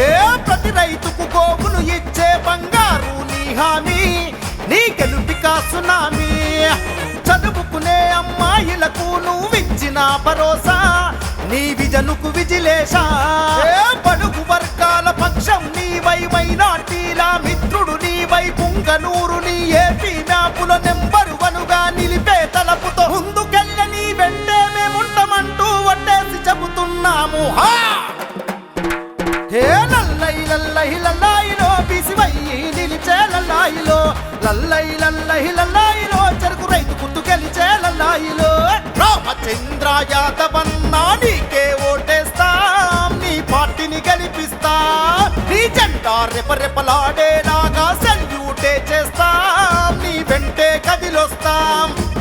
ఏ ప్రతి రైతుకు గోవులు ఇచ్చే బంగారు నీ హామీ, నీ గెలుపిక సునామీ. చదువుకునే అమ్మాయిలకు నువ్విచ్చిన భరోసా, నీ విజనుకు విజిలేశ. బడుగు వర్గాల పక్షం నీవై, మైనార్టీల మిత్రుడు నీవై, పుంగనూరు నీ ఏపీ మ్యాపుల నెంబరు వనుగా నిలిపే తలపుతో ముందుకెళ్ళ నీ వెంటే మేముంటామంటూ వడ్డేసి చెబుతున్నాము. హే లల్లై లల్లై లల్లాయిలో బిసివయ్యి నిలిచే లల్లాయిలో, లల్లై లల్లై లల్లాయిలో చెరుకు రైతు గుర్తు గెలిచే లల్లాయిలో. రామచంద్ర యాదవన్నా నీకే ఓటేస్తాం, నీ పార్టీని గెలిపిస్తా, నీ జెండా రెపరెపలాడే